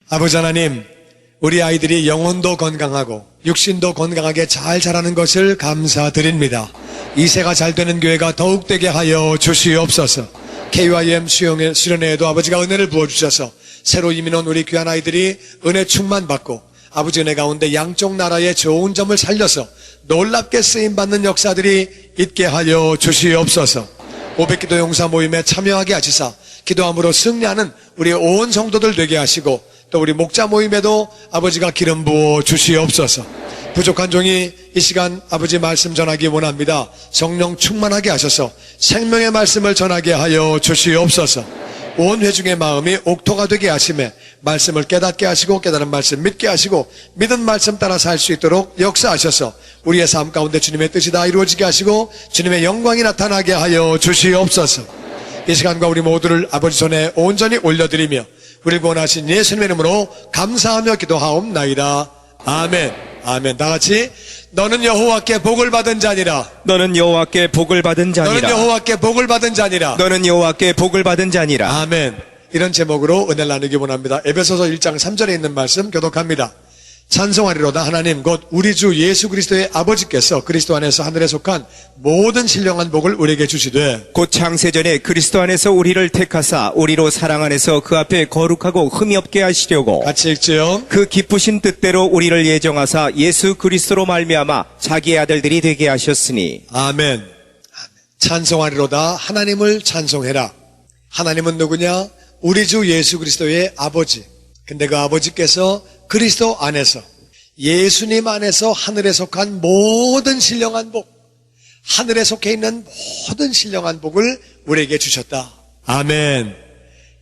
아버지 하나님, 우리 아이들이 영혼도 건강하고 육신도 건강하게 잘 자라는 것을 감사드립니다. 이세가 잘 되는 교회가 더욱 되게 하여 주시옵소서. KYM 수련회에도 아버지가 은혜를 부어주셔서 새로 이민 온 우리 귀한 아이들이 은혜 충만 받고 아버지 은혜 가운데 양쪽 나라의 좋은 점을 살려서 놀랍게 쓰임받는 역사들이 있게 하여 주시옵소서. 500기도 용사 모임에 참여하게 하시사 기도함으로 승리하는 우리 온 성도들 되게 하시고 또 우리 목자 모임에도 아버지가 기름 부어 주시옵소서. 부족한 종이 이 시간 아버지 말씀 전하기 원합니다. 성령 충만하게 하셔서 생명의 말씀을 전하게 하여 주시옵소서. 온 회중의 마음이 옥토가 되게 하심에 말씀을 깨닫게 하시고 깨달은 말씀 믿게 하시고 믿은 말씀 따라 살 수 있도록 역사하셔서 우리의 삶 가운데 주님의 뜻이 다 이루어지게 하시고 주님의 영광이 나타나게 하여 주시옵소서. 이 시간과 우리 모두를 아버지 손에 온전히 올려드리며 우리를 구원하신 예수님의 이름으로 감사하며 기도하옵나이다. 아멘. 아멘. 다 같이 너는 여호와께 복을 받은 자니라. 너는 여호와께 복을 받은 자니라. 너는 여호와께 복을 받은 자니라. 너는 여호와께 복을 받은 자니라. 아멘. 이런 제목으로 은혜를 나누기 원합니다. 에베소서 1장 3절에 있는 말씀 교독합니다. 찬송하리로다 하나님 곧 우리 주 예수 그리스도의 아버지께서 그리스도 안에서 하늘에 속한 모든 신령한 복을 우리에게 주시되 곧 창세전에 그리스도 안에서 우리를 택하사 우리로 사랑 안에서 그 앞에 거룩하고 흠이 없게 하시려고 같이 읽지요. 그 기쁘신 뜻대로 우리를 예정하사 예수 그리스도로 말미암아 자기의 아들들이 되게 하셨으니. 아멘. 찬송하리로다 하나님을 찬송해라. 하나님은 누구냐? 우리 주 예수 그리스도의 아버지. 근데 그 아버지께서 그리스도 안에서 예수님 안에서 하늘에 속한 모든 신령한 복, 하늘에 속해 있는 모든 신령한 복을 우리에게 주셨다. 아멘.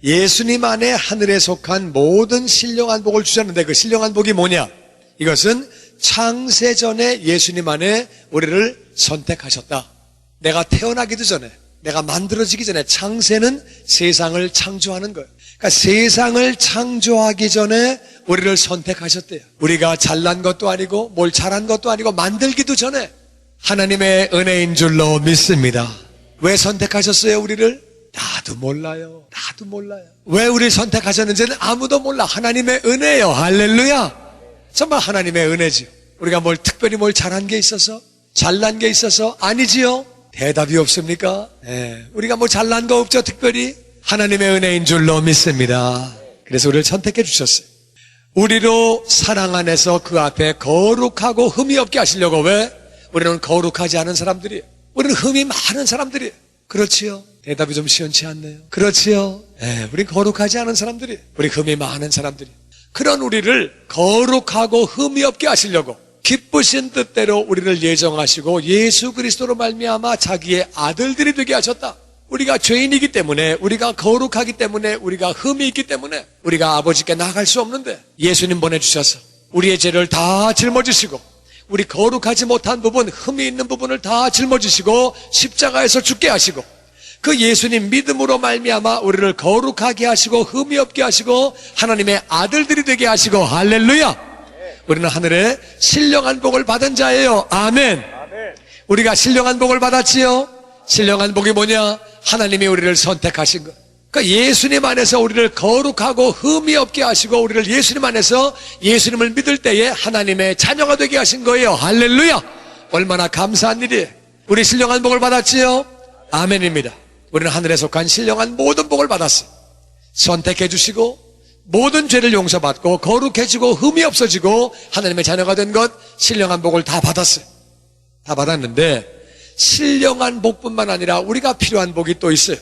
예수님 안에 하늘에 속한 모든 신령한 복을 주셨는데 그 신령한 복이 뭐냐? 이것은 창세전에 예수님 안에 우리를 선택하셨다. 내가 태어나기도 전에, 내가 만들어지기 전에 창세는 세상을 창조하는 거예요. 그러니까 세상을 창조하기 전에 우리를 선택하셨대요. 우리가 잘난 것도 아니고 뭘 잘한 것도 아니고 만들기도 전에 하나님의 은혜인 줄로 믿습니다. 왜 선택하셨어요 우리를? 나도 몰라요. 왜 우리를 선택하셨는지는 아무도 몰라. 하나님의 은혜예요. 할렐루야. 정말 하나님의 은혜지요. 우리가 특별히 뭘 잘한 게 있어서? 잘난 게 있어서? 아니지요. 대답이 없습니까? 우리가 잘난 거 없죠 특별히? 하나님의 은혜인 줄로 믿습니다. 그래서 우리를 선택해 주셨어요. 우리로 사랑 안에서 그 앞에 거룩하고 흠이 없게 하시려고. 왜? 우리는 거룩하지 않은 사람들이에요. 우리는 흠이 많은 사람들이에요. 그렇지요? 대답이 좀 시원치 않네요. 그렇지요? 우린 거룩하지 않은 사람들이에요. 우리 흠이 많은 사람들이에요. 그런 우리를 거룩하고 흠이 없게 하시려고 기쁘신 뜻대로 우리를 예정하시고 예수 그리스도로 말미암아 자기의 아들들이 되게 하셨다. 우리가 죄인이기 때문에, 우리가 거룩하기 때문에, 우리가 흠이 있기 때문에 우리가 아버지께 나갈 수 없는데 예수님 보내주셔서 우리의 죄를 다 짊어지시고 우리 거룩하지 못한 부분, 흠이 있는 부분을 다 짊어지시고 십자가에서 죽게 하시고 그 예수님 믿음으로 말미암아 우리를 거룩하게 하시고 흠이 없게 하시고 하나님의 아들들이 되게 하시고. 할렐루야. 우리는 하늘에 신령한 복을 받은 자예요. 아멘. 우리가 신령한 복을 받았지요. 신령한 복이 뭐냐? 하나님이 우리를 선택하신 것. 그러니까 예수님 안에서 우리를 거룩하고 흠이 없게 하시고 우리를 예수님 안에서 예수님을 믿을 때에 하나님의 자녀가 되게 하신 거예요. 할렐루야. 얼마나 감사한 일이에요. 우리 신령한 복을 받았지요. 아멘입니다. 우리는 하늘에 속한 신령한 모든 복을 받았어요. 선택해 주시고 모든 죄를 용서받고 거룩해지고 흠이 없어지고 하나님의 자녀가 된 것, 신령한 복을 다 받았어요. 다 받았는데 신령한 복뿐만 아니라 우리가 필요한 복이 또 있어요.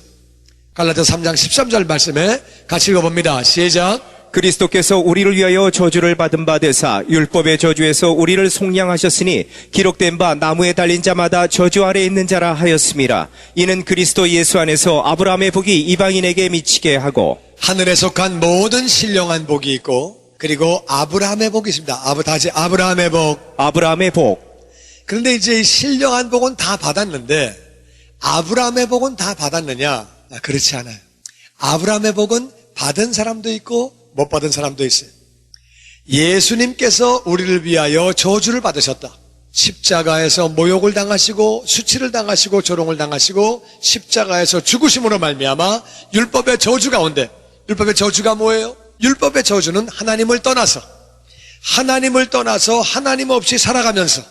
갈라디아서 3장 13절 말씀에 같이 읽어봅니다. 시작. 그리스도께서 우리를 위하여 저주를 받은 바 되사 율법의 저주에서 우리를 속량하셨으니 기록된 바 나무에 달린 자마다 저주 아래 있는 자라 하였음이라. 이는 그리스도 예수 안에서 아브라함의 복이 이방인에게 미치게 하고. 하늘에 속한 모든 신령한 복이 있고 그리고 아브라함의 복이 있습니다. 다시 아브라함의 복. 아브라함의 복. 그런데 이제 이 신령한 복은 다 받았는데 아브라함의 복은 다 받았느냐? 그렇지 않아요. 아브라함의 복은 받은 사람도 있고 못 받은 사람도 있어요. 예수님께서 우리를 위하여 저주를 받으셨다. 십자가에서 모욕을 당하시고 수치를 당하시고 조롱을 당하시고 십자가에서 죽으심으로 말미암아 율법의 저주 가운데, 율법의 저주가 뭐예요? 율법의 저주는 하나님을 떠나서 하나님 없이 살아가면서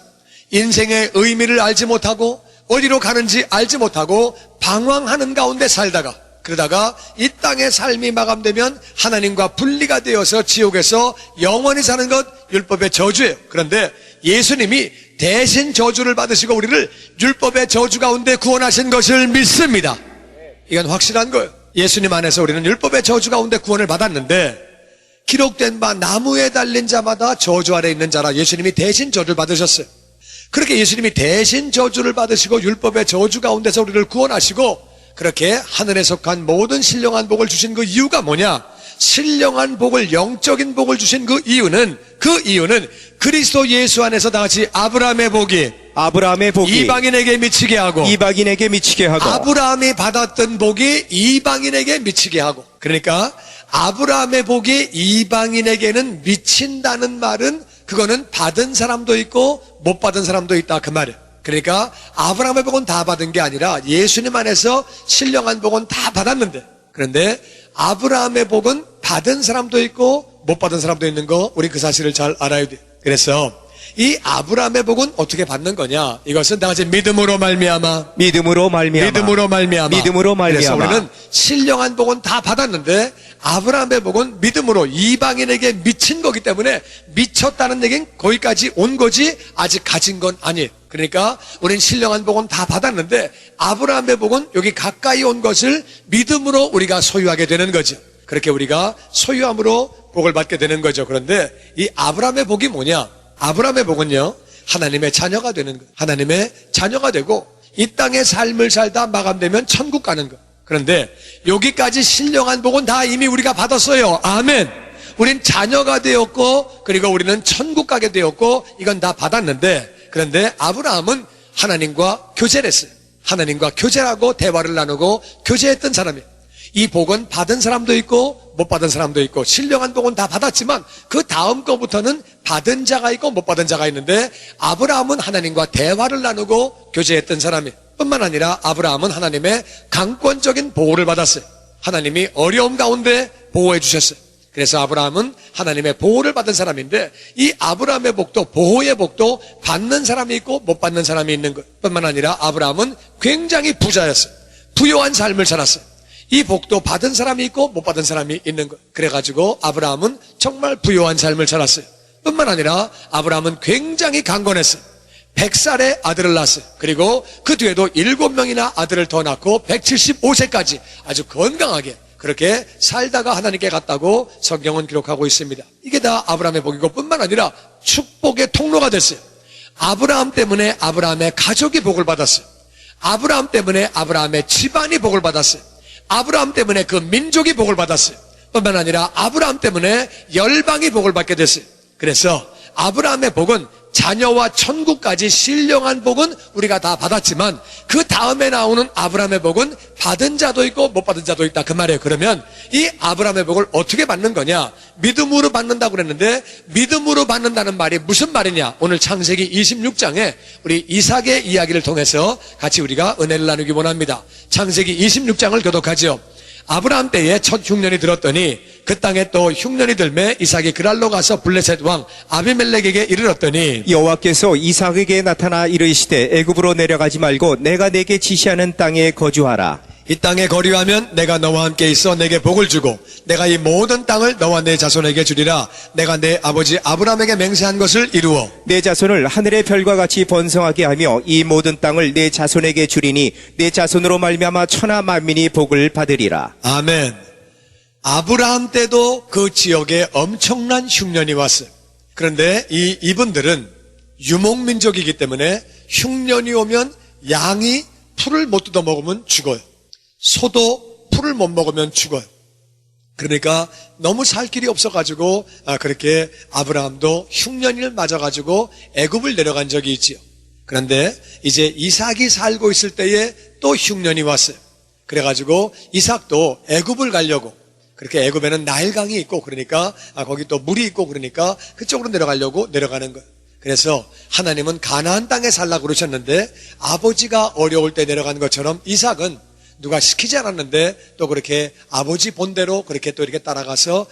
인생의 의미를 알지 못하고 어디로 가는지 알지 못하고 방황하는 가운데 살다가 그러다가 이 땅의 삶이 마감되면 하나님과 분리가 되어서 지옥에서 영원히 사는 것 율법의 저주예요. 그런데 예수님이 대신 저주를 받으시고 우리를 율법의 저주 가운데 구원하신 것을 믿습니다. 이건 확실한 거예요. 예수님 안에서 우리는 율법의 저주 가운데 구원을 받았는데 기록된 바 나무에 달린 자마다 저주 아래 있는 자라 예수님이 대신 저주를 받으셨어요. 그렇게 예수님이 대신 저주를 받으시고 율법의 저주 가운데서 우리를 구원하시고 그렇게 하늘에 속한 모든 신령한 복을 주신 그 이유가 뭐냐? 신령한 복을, 영적인 복을 주신 그 이유는 그리스도 예수 안에서 다같이 아브라함의 복이 이방인에게 미치게 하고 아브라함이 받았던 복이 이방인에게 미치게 하고 그러니까 아브라함의 복이 이방인에게는 미친다는 말은 그거는 받은 사람도 있고 못 받은 사람도 있다 그 말이에요. 그러니까 아브라함의 복은 다 받은 게 아니라 예수님 안에서 신령한 복은 다 받았는데 그런데 아브라함의 복은 받은 사람도 있고 못 받은 사람도 있는 거 우리 그 사실을 잘 알아야 돼. 그래서 이 아브라함의 복은 어떻게 받는 거냐? 이것은 다 같이 믿음으로 말미암아. 그래서 우리는 신령한 복은 다 받았는데 아브라함의 복은 믿음으로 이방인에게 미친 거기 때문에 미쳤다는 얘기는 거기까지 온 거지 아직 가진 건 아니에요. 그러니까 우리는 신령한 복은 다 받았는데 아브라함의 복은 여기 가까이 온 것을 믿음으로 우리가 소유하게 되는 거죠. 그렇게 우리가 소유함으로 복을 받게 되는 거죠. 그런데 이 아브라함의 복이 뭐냐? 아브라함의 복은요, 하나님의 자녀가 되는 거. 하나님의 자녀가 되고 이 땅의 삶을 살다 마감되면 천국 가는 거. 그런데 여기까지 신령한 복은 다 이미 우리가 받았어요. 아멘. 우린 자녀가 되었고 그리고 우리는 천국 가게 되었고 이건 다 받았는데 그런데 아브라함은 하나님과 교제를 했어요. 하나님과 교제하고 대화를 나누고 교제했던 사람이에요. 이 복은 받은 사람도 있고 못 받은 사람도 있고 신령한 복은 다 받았지만 그 다음 거부터는 받은 자가 있고 못 받은 자가 있는데 아브라함은 하나님과 대화를 나누고 교제했던 사람이에요. 뿐만 아니라 아브라함은 하나님의 강권적인 보호를 받았어요. 하나님이 어려움 가운데 보호해 주셨어요. 그래서 아브라함은 하나님의 보호를 받은 사람인데 이 아브라함의 복도 보호의 복도 받는 사람이 있고 못 받는 사람이 있는 것 뿐만 아니라 아브라함은 굉장히 부자였어요. 부유한 삶을 살았어요. 이 복도 받은 사람이 있고 못 받은 사람이 있는 것. 그래가지고 아브라함은 정말 부유한 삶을 살았어요. 뿐만 아니라 아브라함은 굉장히 강건했어요. 100살에 아들을 낳았어요. 그리고 그 뒤에도 7명이나 아들을 더 낳고 175세까지 아주 건강하게 그렇게 살다가 하나님께 갔다고 성경은 기록하고 있습니다. 이게 다 아브라함의 복이고 뿐만 아니라 축복의 통로가 됐어요. 아브라함 때문에 아브라함의 가족이 복을 받았어요. 아브라함 때문에 아브라함의 집안이 복을 받았어요. 아브라함 때문에 그 민족이 복을 받았어요. 뿐만 아니라 아브라함 때문에 열방이 복을 받게 됐어요. 그래서 아브라함의 복은 자녀와 천국까지 신령한 복은 우리가 다 받았지만 그 다음에 나오는 아브라함의 복은 받은 자도 있고 못 받은 자도 있다 그 말이에요. 그러면 이 아브라함의 복을 어떻게 받는 거냐? 믿음으로 받는다고 그랬는데 믿음으로 받는다는 말이 무슨 말이냐? 오늘 창세기 26장에 우리 이삭의 이야기를 통해서 같이 우리가 은혜를 나누기 원합니다. 창세기 26장을 교독하죠. 아브라함 때에 첫 흉년이 들었더니 그 땅에 또 흉년이 들매 이삭이 그랄로 가서 블레셋 왕 아비멜렉에게 이르렀더니 여호와께서 이삭에게 나타나 이르시되 애굽으로 내려가지 말고 내가 내게 지시하는 땅에 거주하라. 이 땅에 거류하면 내가 너와 함께 있어 내게 복을 주고 내가 이 모든 땅을 너와 내 자손에게 주리라. 내가 내 아버지 아브라함에게 맹세한 것을 이루어 내 자손을 하늘의 별과 같이 번성하게 하며 이 모든 땅을 내 자손에게 주리니 내 자손으로 말미암아 천하 만민이 복을 받으리라. 아멘. 아브라함 때도 그 지역에 엄청난 흉년이 왔어요. 그런데 이분들은 유목민족이기 때문에 흉년이 오면 양이 풀을 못 뜯어 먹으면 죽어요. 소도 풀을 못 먹으면 죽어요. 그러니까 너무 살 길이 없어가지고 그렇게 아브라함도 흉년을 맞아가지고 애굽을 내려간 적이 있지요. 그런데 이제 이삭이 살고 있을 때에 또 흉년이 왔어요. 그래가지고 이삭도 애굽을 가려고 그렇게 애굽에는 나일강이 있고 그러니까 거기 또 물이 있고 그러니까 그쪽으로 내려가려고 내려가는 거예요. 그래서 하나님은 가나안 땅에 살라고 그러셨는데 아버지가 어려울 때 내려간 것처럼 이삭은 누가 시키지 않았는데 또 그렇게 아버지 본대로 그렇게 또 이렇게 따라가서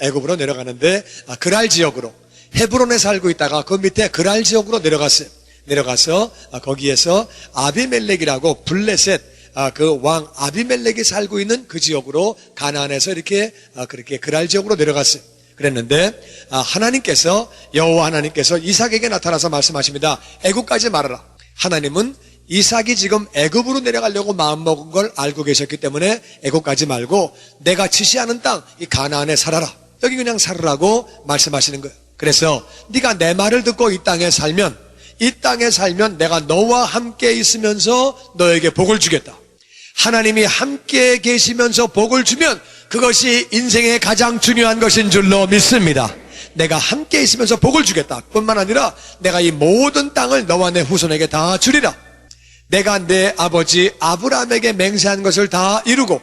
애굽으로 내려가는데 그랄 지역으로 헤브론에 살고 있다가 그 밑에 그랄 지역으로 내려갔어요. 내려가서 거기에서 아비멜렉이라고 블레셋 그 왕 아비멜렉이 살고 있는 그 지역으로 가나안에서 이렇게 그렇게 그랄 지역으로 내려갔어요. 그랬는데 하나님께서 여호와 하나님께서 이삭에게 나타나서 말씀하십니다. 애굽까지 말아라. 하나님은 이삭이 지금 애굽으로 내려가려고 마음먹은 걸 알고 계셨기 때문에 애굽까지 말고 내가 지시하는 땅 이 가나안에 살아라. 여기 그냥 살으라고 말씀하시는 거예요. 그래서 네가 내 말을 듣고 이 땅에 살면 내가 너와 함께 있으면서 너에게 복을 주겠다. 하나님이 함께 계시면서 복을 주면 그것이 인생의 가장 중요한 것인 줄로 믿습니다. 내가 함께 있으면서 복을 주겠다. 뿐만 아니라 내가 이 모든 땅을 너와 내 후손에게 다 주리라. 내가 내 아버지 아브라함에게 맹세한 것을 다 이루고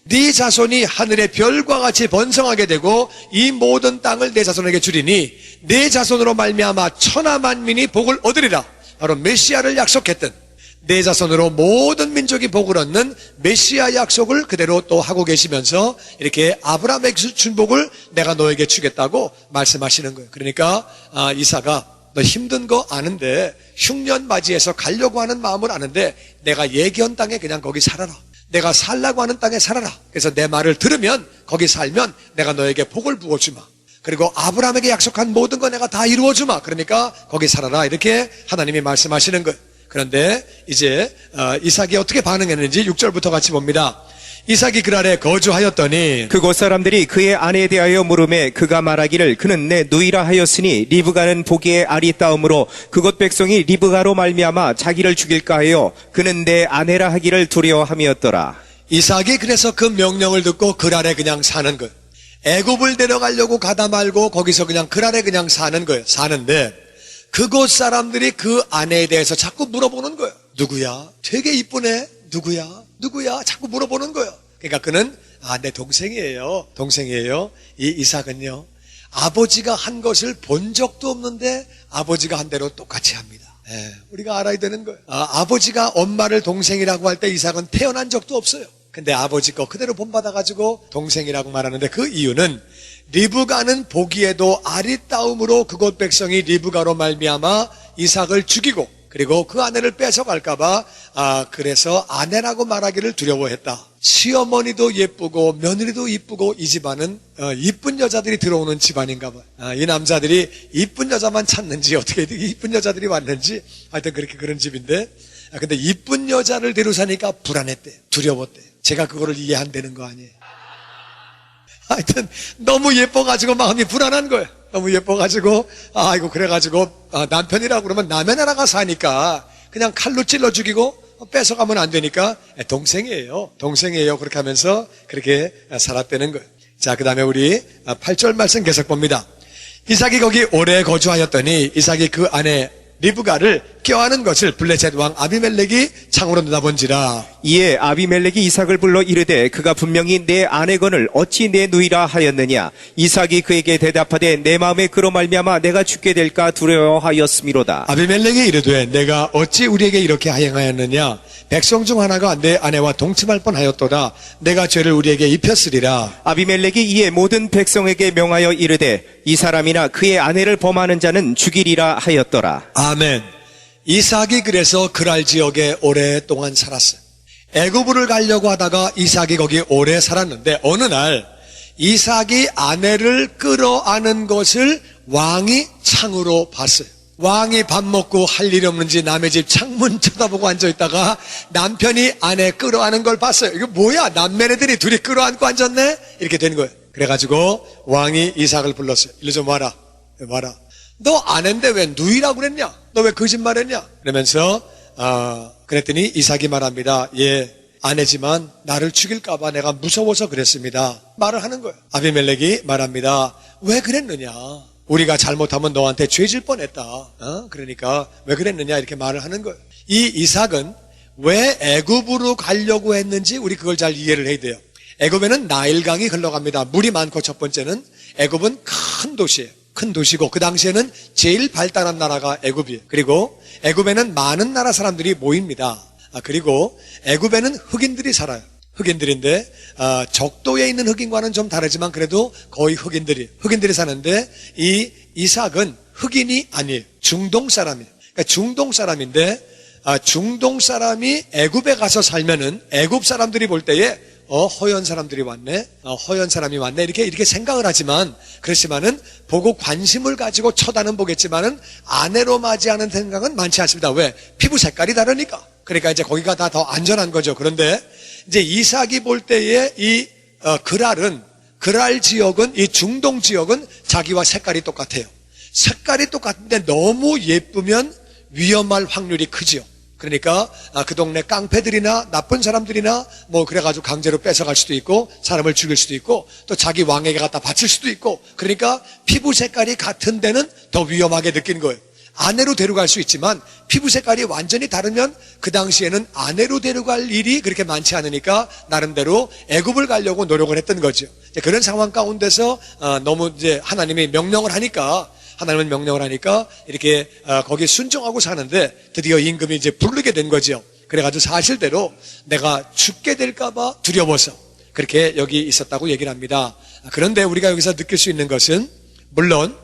네 자손이 하늘의 별과 같이 번성하게 되고 이 모든 땅을 내 자손에게 주리니 내 자손으로 말미암아 천하 만민이 복을 얻으리라. 바로 메시아를 약속했던 내 자손으로 모든 민족이 복을 얻는 메시아 약속을 그대로 또 하고 계시면서 이렇게 아브라함에게 준 복을 내가 너에게 주겠다고 말씀하시는 거예요. 그러니까 이삭아 너 힘든 거 아는데 흉년 맞이해서 가려고 하는 마음을 아는데 내가 예견 땅에 그냥 거기 살아라. 내가 살라고 하는 땅에 살아라. 그래서 내 말을 들으면 거기 살면 내가 너에게 복을 부어주마. 그리고 아브라함에게 약속한 모든 거 내가 다 이루어주마. 그러니까 거기 살아라. 이렇게 하나님이 말씀하시는 거예요. 그런데 이제 이삭이 어떻게 반응했는지 6절부터 같이 봅니다. 이삭이 그랄에 거주하였더니 그곳 사람들이 그의 아내에 대하여 물음에 그가 말하기를 그는 내 누이라 하였으니 리브가는 보기에 아리따움으로 그곳 백성이 리브가로 말미암아 자기를 죽일까 하여 그는 내 아내라 하기를 두려워함이었더라. 이삭이 그래서 그 명령을 듣고 그랄에 그냥 사는 거예요. 애굽을 데려가려고 가다 말고 거기서 그냥 그랄에 그냥 사는 거예요. 사는데 그곳 사람들이 그 아내에 대해서 자꾸 물어보는 거예요. 누구야? 되게 이쁘네. 누구야? 자꾸 물어보는 거예요. 그러니까 그는 내 동생이에요. 이 이삭은요 아버지가 한 것을 본 적도 없는데 아버지가 한 대로 똑같이 합니다. 우리가 알아야 되는 거예요. 아버지가 엄마를 동생이라고 할 때 이삭은 태어난 적도 없어요. 근데 아버지 거 그대로 본받아가지고 동생이라고 말하는데 그 이유는 리브가는 보기에도 아리따움으로 그곳 백성이 리브가로 말미암아 이삭을 죽이고 그리고 그 아내를 뺏어갈까봐 그래서 아내라고 말하기를 두려워했다. 시어머니도 예쁘고 며느리도 이쁘고 이 집안은 이쁜 여자들이 들어오는 집안인가 봐. 이 남자들이 이쁜 여자만 찾는지 어떻게 이쁜 여자들이 왔는지 하여튼 그런 집인데 근데 이쁜 여자를 데려사니까 불안했대. 두려웠대. 제가 그거를 이해 안 되는 거 아니에요. 하여튼 너무 예뻐가지고 마음이 불안한 거예요. 너무 예뻐가지고 아이고 그래가지고 남편이라고 그러면 남의 나라가 사니까 그냥 칼로 찔러 죽이고 뺏어가면 안 되니까 동생이에요 그렇게 하면서 그렇게 살았다는 거예요. 자, 그 다음에 우리 8절 말씀 계속 봅니다. 이삭이 거기 오래 거주하였더니 이삭이 그 아내 리브가를 껴안은 것을 블레셋 왕 아비멜렉이 창으로 내다본지라. 이에 아비멜렉이 이삭을 불러 이르되 그가 분명히 내 아내건을 어찌 내 누이라 하였느냐. 이삭이 그에게 대답하되 내 마음에 그로 말미암아 내가 죽게 될까 두려워하였음이로다. 아비멜렉이 이르되 내가 어찌 우리에게 이렇게 하행하였느냐. 백성 중 하나가 내 아내와 동침할 뻔하였도다. 내가 죄를 우리에게 입혔으리라. 아비멜렉이 이에 모든 백성에게 명하여 이르되 이 사람이나 그의 아내를 범하는 자는 죽이리라 하였더라. 아멘. 이삭이 그래서 그랄 지역에 오랫동안 살았어요. 애굽으로 가려고 하다가 이삭이 거기 오래 살았는데 어느 날 이삭이 아내를 끌어안은 것을 왕이 창으로 봤어요. 왕이 밥 먹고 할 일이 없는지 남의 집 창문 쳐다보고 앉아있다가 남편이 아내 끌어안은 걸 봤어요. 이거 뭐야? 남매네들이 둘이 끌어안고 앉았네? 이렇게 된 거예요. 그래가지고 왕이 이삭을 불렀어요. 일로 좀 와라. 너 아내인데 왜 누이라고 그랬냐? 너 왜 거짓말했냐? 그러면서 그랬더니 이삭이 말합니다. 예, 아내지만 나를 죽일까봐 내가 무서워서 그랬습니다. 말을 하는 거예요. 아비멜렉이 말합니다. 왜 그랬느냐? 우리가 잘못하면 너한테 죄질 뻔했다. 그러니까 왜 그랬느냐 이렇게 말을 하는 거예요. 이 이삭은 왜 애굽으로 가려고 했는지 우리 그걸 잘 이해를 해야 돼요. 애굽에는 나일강이 흘러갑니다. 물이 많고 첫 번째는 애굽은 큰 도시예요. 큰 도시고 그 당시에는 제일 발달한 나라가 애굽이에요. 그리고 애굽에는 많은 나라 사람들이 모입니다. 그리고 애굽에는 흑인들이 살아요. 흑인들인데 적도에 있는 흑인과는 좀 다르지만 그래도 거의 흑인들이 사는데 이 이삭은 흑인이 아니에요. 중동 사람이에요. 그러니까 중동 사람인데 중동 사람이 애굽에 가서 살면은 애굽 사람들이 볼 때에 허연 사람들이 왔네, 허연 사람이 왔네 이렇게 생각을 하지만 그렇지만은 보고 관심을 가지고 쳐다는 보겠지만은 아내로 맞이하는 생각은 많지 않습니다. 왜? 피부 색깔이 다르니까. 그러니까 이제 거기가 다 더 안전한 거죠. 그런데 이제 이삭이 볼 때에 이 그랄 지역은, 이 중동 지역은 자기와 색깔이 똑같아요. 색깔이 똑같은데 너무 예쁘면 위험할 확률이 크죠. 그러니까 그 동네 깡패들이나 나쁜 사람들이나 뭐 그래가지고 강제로 뺏어갈 수도 있고 사람을 죽일 수도 있고 또 자기 왕에게 갖다 바칠 수도 있고, 그러니까 피부 색깔이 같은 데는 더 위험하게 느끼는 거예요. 아내로 데려갈 수 있지만 피부 색깔이 완전히 다르면 그 당시에는 아내로 데려갈 일이 그렇게 많지 않으니까 나름대로 애굽을 가려고 노력을 했던 거죠. 그런 상황 가운데서 너무 이제 하나님은 명령을 하니까 이렇게 거기에 순종하고 사는데 드디어 임금이 이제 부르게 된 거죠. 그래가지고 사실대로 내가 죽게 될까봐 두려워서 그렇게 여기 있었다고 얘기를 합니다. 그런데 우리가 여기서 느낄 수 있는 것은, 물론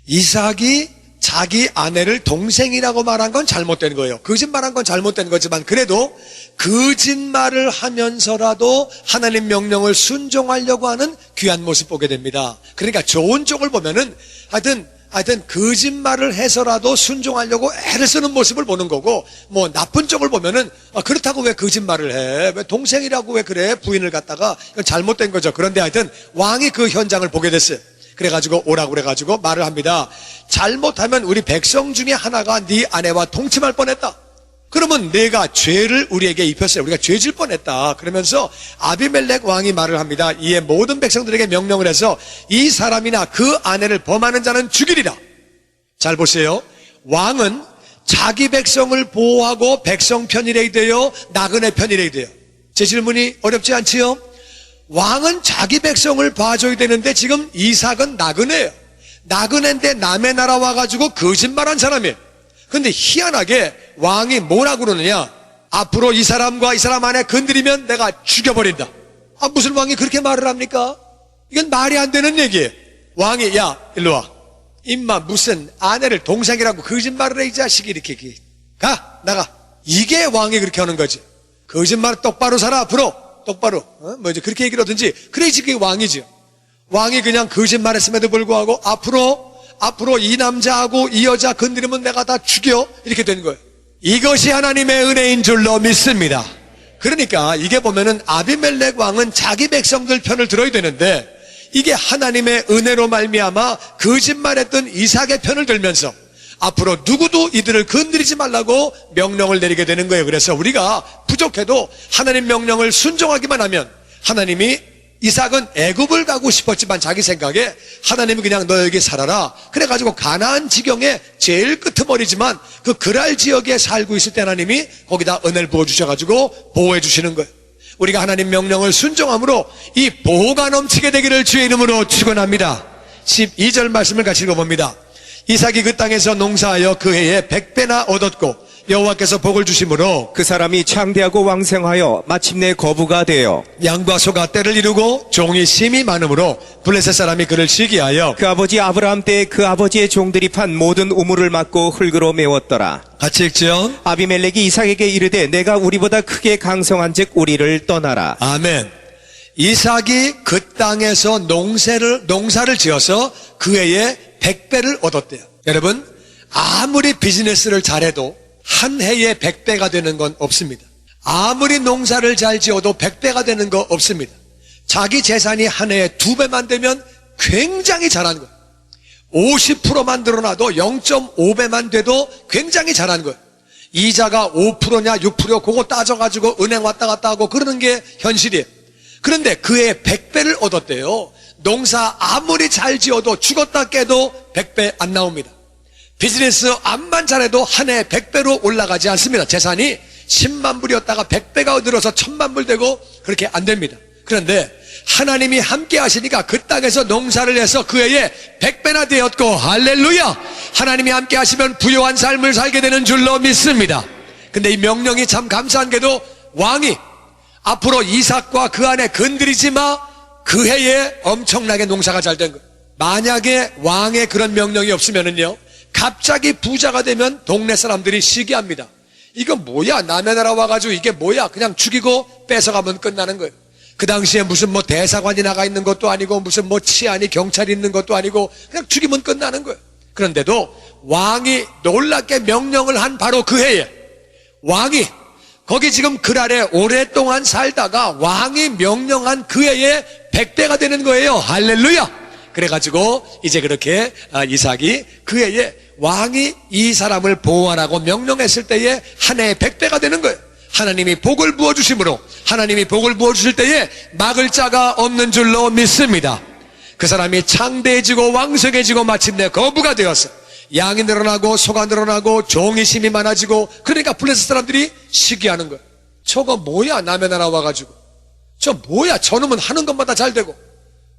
이삭이 자기 아내를 동생이라고 말한 건 잘못된 거예요. 거짓말한 건 잘못된 거지만 그래도 거짓말을 하면서라도 하나님 명령을 순종하려고 하는 귀한 모습 보게 됩니다. 그러니까 좋은 쪽을 보면은 하여튼 거짓말을 해서라도 순종하려고 애를 쓰는 모습을 보는 거고, 뭐 나쁜 쪽을 보면은 그렇다고 왜 거짓말을 해? 왜 동생이라고 왜 그래? 부인을 갖다가 이건 잘못된 거죠. 그런데 하여튼 왕이 그 현장을 보게 됐어요. 그래가지고 오라고 그래가지고 말을 합니다. 잘못하면 우리 백성 중에 하나가 네 아내와 동침할 뻔했다. 그러면 내가 죄를 우리에게 입혔어요. 우리가 죄질 뻔했다. 그러면서 아비멜렉 왕이 말을 합니다. 이에 모든 백성들에게 명령을 해서 이 사람이나 그 아내를 범하는 자는 죽이리라. 잘 보세요. 왕은 자기 백성을 보호하고 백성 편이래야 돼요, 나그네 편이래야 돼요? 제 질문이 어렵지 않지요? 왕은 자기 백성을 봐줘야 되는데 지금 이삭은 나그네예요. 나그네인데 남의 나라 와가지고 거짓말한 사람이에요. 근데 희한하게 왕이 뭐라고 그러느냐? 앞으로 이 사람과 이 사람 안에 건드리면 내가 죽여버린다. 무슨 왕이 그렇게 말을 합니까? 이건 말이 안 되는 얘기예요. 왕이 야 일로 와. 임마 무슨 아내를 동생이라고 거짓말을 해 이 자식이 이렇게 가 나가. 이게 왕이 그렇게 하는 거지. 거짓말 똑바로 살아 앞으로. 똑바로 뭐 이제 그렇게 얘기를 하든지 그래야지 그게 왕이죠. 왕이 그냥 거짓말했음에도 불구하고 앞으로 이 남자하고 이 여자 건드리면 내가 다 죽여 이렇게 된 거예요. 이것이 하나님의 은혜인 줄로 믿습니다. 그러니까 이게 보면은 아비멜렉 왕은 자기 백성들 편을 들어야 되는데 이게 하나님의 은혜로 말미암아 거짓말했던 이삭의 편을 들면서 앞으로 누구도 이들을 건드리지 말라고 명령을 내리게 되는 거예요. 그래서 우리가 부족해도 하나님 명령을 순종하기만 하면, 하나님이 이삭은 애굽을 가고 싶었지만 자기 생각에 하나님이 그냥 너 여기 살아라. 그래가지고 가나안 지경의 제일 끄트머리지만 그 그랄 지역에 살고 있을 때 하나님이 거기다 은혜를 부어주셔가지고 보호해 주시는 거예요. 우리가 하나님 명령을 순종함으로 이 보호가 넘치게 되기를 주의 이름으로 축원합니다. 12절 말씀을 같이 읽어봅니다. 이삭이 그 땅에서 농사하여 그 해에 100배나 얻었고 여호와께서 복을 주심으로 그 사람이 창대하고 왕생하여 마침내 거부가 되어 양과 소가 때를 이루고 종이 심이 많으므로 블레셋 사람이 그를 시기하여 그 아버지 아브라함 때 그 아버지의 종들이 판 모든 우물을 막고 흙으로 메웠더라. 같이 읽죠. 아비멜렉이 이삭에게 이르되 내가 우리보다 크게 강성한즉 우리를 떠나라. 아멘. 이삭이 그 땅에서 농사를 지어서 그 해에 100배를 얻었대요. 여러분, 아무리 비즈니스를 잘해도 한 해에 100배가 되는 건 없습니다. 아무리 농사를 잘 지어도 100배가 되는 거 없습니다. 자기 재산이 한 해에 2배만 되면 굉장히 잘한 거예요. 50%만 늘어나도 0.5배만 돼도 굉장히 잘한 거예요. 이자가 5%냐 6% 그거 따져가지고 은행 왔다 갔다 하고 그러는 게 현실이에요. 그런데 그 해에 100배를 얻었대요. 농사 아무리 잘 지어도 죽었다 깨도 100배 안 나옵니다. 비즈니스 암만 잘해도 한 해에 100배로 올라가지 않습니다. 재산이 10만 불이었다가 100배가 늘어서 1000만 불 되고 그렇게 안 됩니다. 그런데 하나님이 함께 하시니까 그 땅에서 농사를 해서 그 해에 100배나 되었고, 할렐루야! 하나님이 함께 하시면 부요한 삶을 살게 되는 줄로 믿습니다. 근데 이 명령이 참 감사한 게도 왕이 앞으로 이삭과 그 안에 건드리지 마, 그 해에 엄청나게 농사가 잘 된 거예요. 만약에 왕의 그런 명령이 없으면은요, 갑자기 부자가 되면 동네 사람들이 시기합니다. 이거 뭐야? 남의 나라 와가지고 이게 뭐야? 그냥 죽이고 뺏어가면 끝나는 거예요. 그 당시에 무슨 뭐 대사관이 나가 있는 것도 아니고 무슨 뭐 치안이 경찰이 있는 것도 아니고 그냥 죽이면 끝나는 거예요. 그런데도 왕이 놀랍게 명령을 한 바로 그 해에 왕이 거기 지금 그 아래 오랫동안 살다가 왕이 명령한 그 해에 100배가 되는 거예요. 할렐루야. 그래가지고 이제 그렇게 이삭이 그 해에 왕이 이 사람을 보호하라고 명령했을 때에 한 해에 100배가 되는 거예요. 하나님이 복을 부어주심으로 하나님이 복을 부어주실 때에 막을 자가 없는 줄로 믿습니다. 그 사람이 창대해지고 왕성해지고 마침내 거부가 되었어요. 양이 늘어나고 소가 늘어나고 종이 심이 많아지고, 그러니까 블레셋 사람들이 시기하는 거예요. 저거 뭐야? 남의 나라 와가지고 저 뭐야? 저놈은 하는 것마다 잘 되고,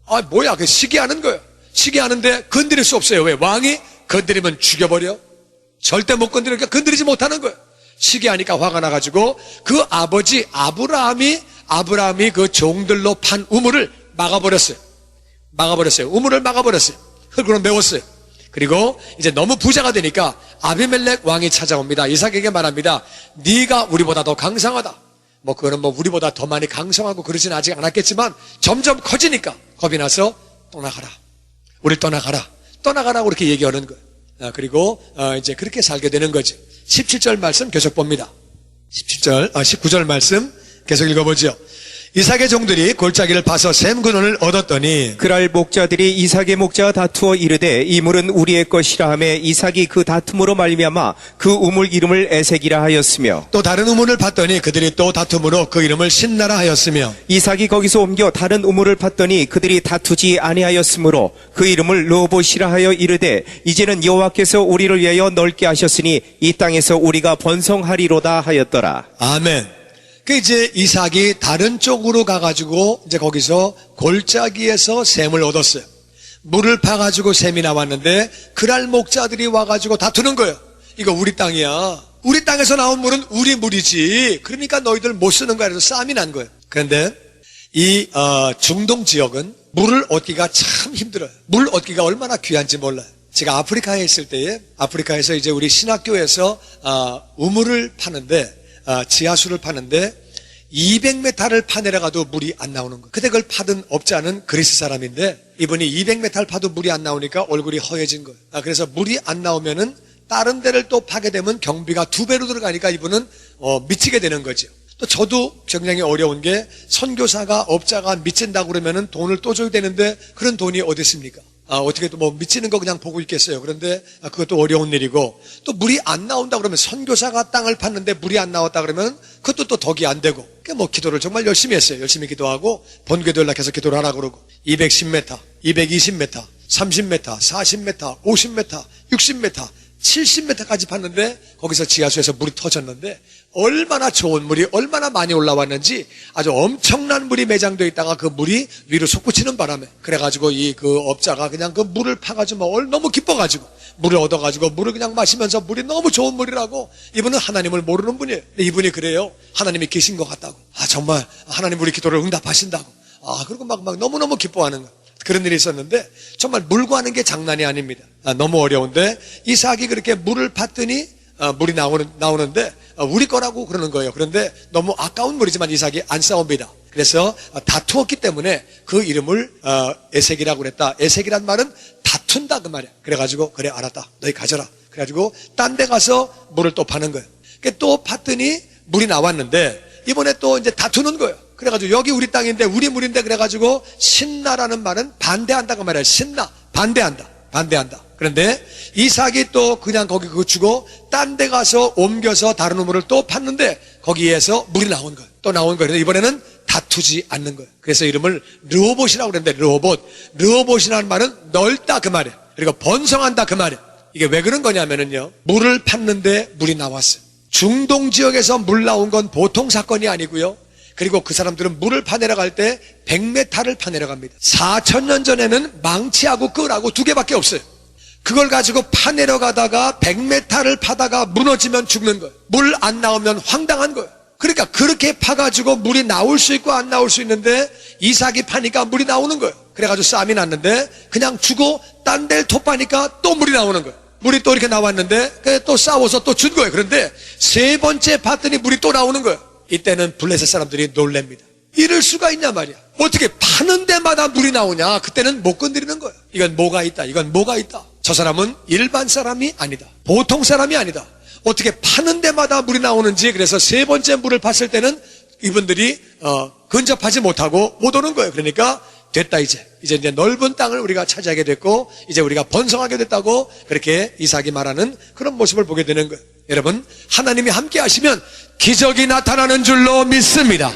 아 뭐야? 그 시기하는 거예요. 시기하는데 건드릴 수 없어요. 왜? 왕이 건드리면 죽여버려. 절대 못 건드리니까 건드리지 못하는 거예요. 시기하니까 화가 나가지고 그 아버지 아브라함이 그 종들로 판 우물을 막아버렸어요. 우물을 막아버렸어요. 흙으로 메웠어요. 그리고 이제 너무 부자가 되니까 아비멜렉 왕이 찾아옵니다. 이삭에게 말합니다. 네가 우리보다 더 강성하다. 뭐 그거는 뭐 우리보다 더 많이 강성하고 그러진 아직 않았겠지만 점점 커지니까 겁이 나서 떠나가라. 우리 떠나가라고 그렇게 얘기하는 거예요. 그리고 이제 그렇게 살게 되는 거죠. 17절 말씀 계속 봅니다. 19절 말씀 계속 읽어보죠. 이삭의 종들이 골짜기를 파서 샘 근원을 얻었더니 그랄 목자들이 이삭의 목자와 다투어 이르되 이 물은 우리의 것이라 하매 이삭이 그 다툼으로 말미암아 그 우물 이름을 에색이라 하였으며 또 다른 우물을 팠더니 그들이 또 다툼으로 그 이름을 신나라 하였으며 이삭이 거기서 옮겨 다른 우물을 팠더니 그들이 다투지 아니하였으므로 그 이름을 르호봇이라 하여 이르되 이제는 여호와께서 우리를 위하여 넓게 하셨으니 이 땅에서 우리가 번성하리로다 하였더라. 아멘. 그 이제 이삭이 다른 쪽으로 가가지고 이제 거기서 골짜기에서 샘을 얻었어요. 물을 파가지고 샘이 나왔는데 그랄 목자들이 와가지고 다투는 거예요. 이거 우리 땅이야. 우리 땅에서 나온 물은 우리 물이지. 그러니까 너희들 못 쓰는 거야. 그래서 싸움이 난 거예요. 그런데 이 중동 지역은 물을 얻기가 참 힘들어요. 물 얻기가 얼마나 귀한지 몰라요. 제가 아프리카에 있을 때에 아프리카에서 이제 우리 신학교에서 우물을 파는데 지하수를 파는데 200m를 파내려가도 물이 안 나오는 거예요. 그때 그걸 파던 업자는 그리스 사람인데 이분이 200m를 파도 물이 안 나오니까 얼굴이 허해진 거예요. 그래서 물이 안 나오면은 다른 데를 또 파게 되면 경비가 2배로 들어가니까 이분은 미치게 되는 거죠. 또 저도 굉장히 어려운 게 선교사가 업자가 미친다고 그러면은 돈을 또 줘야 되는데 그런 돈이 어디 있습니까? 어떻게 또 뭐 미치는 거 그냥 보고 있겠어요. 그런데 그것도 어려운 일이고, 또 물이 안 나온다 그러면 선교사가 땅을 팠는데 물이 안 나왔다 그러면 그것도 또 덕이 안 되고, 그러니까 뭐 기도를 정말 열심히 했어요. 열심히 기도하고 본궤도 연락해서 기도를 하라 그러고 210m, 220m, 30m, 40m, 50m, 60m, 70m까지 팠는데 거기서 지하수에서 물이 터졌는데 얼마나 좋은 물이 얼마나 많이 올라왔는지 아주 엄청난 물이 매장되어 있다가 그 물이 위로 솟구치는 바람에 그래가지고 이 그 업자가 그냥 그 물을 파가지고 너무 기뻐가지고 물을 얻어가지고 물을 그냥 마시면서 물이 너무 좋은 물이라고, 이분은 하나님을 모르는 분이에요. 근데 이분이 그래요. 하나님이 계신 것 같다고. 정말 하나님 우리 기도를 응답하신다고. 그리고 막 너무너무 기뻐하는 거예요. 그런 일이 있었는데 정말 물 구하는 게 장난이 아닙니다. 너무 어려운데 이삭이 그렇게 물을 팠더니 물이 나오는데 우리 거라고 그러는 거예요. 그런데 너무 아까운 물이지만 이삭이 안 싸웁니다. 그래서 다투었기 때문에 그 이름을 에색이라고 그랬다. 에색이란 말은 다툰다 그 말이야. 그래가지고 그래 알았다. 너희 가져라. 그래가지고 딴 데 가서 물을 또 파는 거예요. 또 팠더니 물이 나왔는데 이번에 또 이제 다투는 거예요. 그래가지고 여기 우리 땅인데 우리 물인데 그래가지고 신나라는 말은 반대한다 그 말이야. 신나. 반대한다. 그런데 이삭이 또 그냥 거기 그거 주고 딴 데 가서 옮겨서 다른 우물을 또 팠는데 거기에서 물이 나온 거예요. 또 나온 거예요. 이번에는 다투지 않는 거예요. 그래서 이름을 르호봇이라고 그랬는데 르호봇이라는 말은 넓다 그 말이에요. 그리고 번성한다 그 말이에요. 이게 왜 그런 거냐면은요, 물을 팠는데 물이 나왔어요. 중동 지역에서 물 나온 건 보통 사건이 아니고요. 그리고 그 사람들은 물을 파내려 갈 때 100m를 파내려 갑니다. 4000년 전에는 망치하고 끈하고 두 개밖에 없어요. 그걸 가지고 파내려가다가 100m를 파다가 무너지면 죽는 거예요. 물 안 나오면 황당한 거예요. 그러니까 그렇게 파가지고 물이 나올 수 있고 안 나올 수 있는데 이삭이 파니까 물이 나오는 거예요. 그래가지고 싸움이 났는데 그냥 주고 딴 데를 토파니까 또 물이 나오는 거예요. 물이 또 이렇게 나왔는데 또 싸워서 또 준 거예요. 그런데 세 번째 봤더니 물이 또 나오는 거예요. 이때는 블레셋 사람들이 놀랍니다. 이럴 수가 있냐 말이야. 어떻게 파는 데마다 물이 나오냐. 그때는 못 건드리는 거예요. 이건 뭐가 있다. 이건 뭐가 있다. 저 사람은 일반 사람이 아니다. 보통 사람이 아니다. 어떻게 파는 데마다 물이 나오는지. 그래서 세 번째 물을 봤을 때는 이분들이 근접하지 못하고 못 오는 거예요. 그러니까 됐다. 이제 넓은 땅을 우리가 차지하게 됐고 이제 우리가 번성하게 됐다고 그렇게 이삭이 말하는 그런 모습을 보게 되는 거예요. 여러분, 하나님이 함께 하시면 기적이 나타나는 줄로 믿습니다.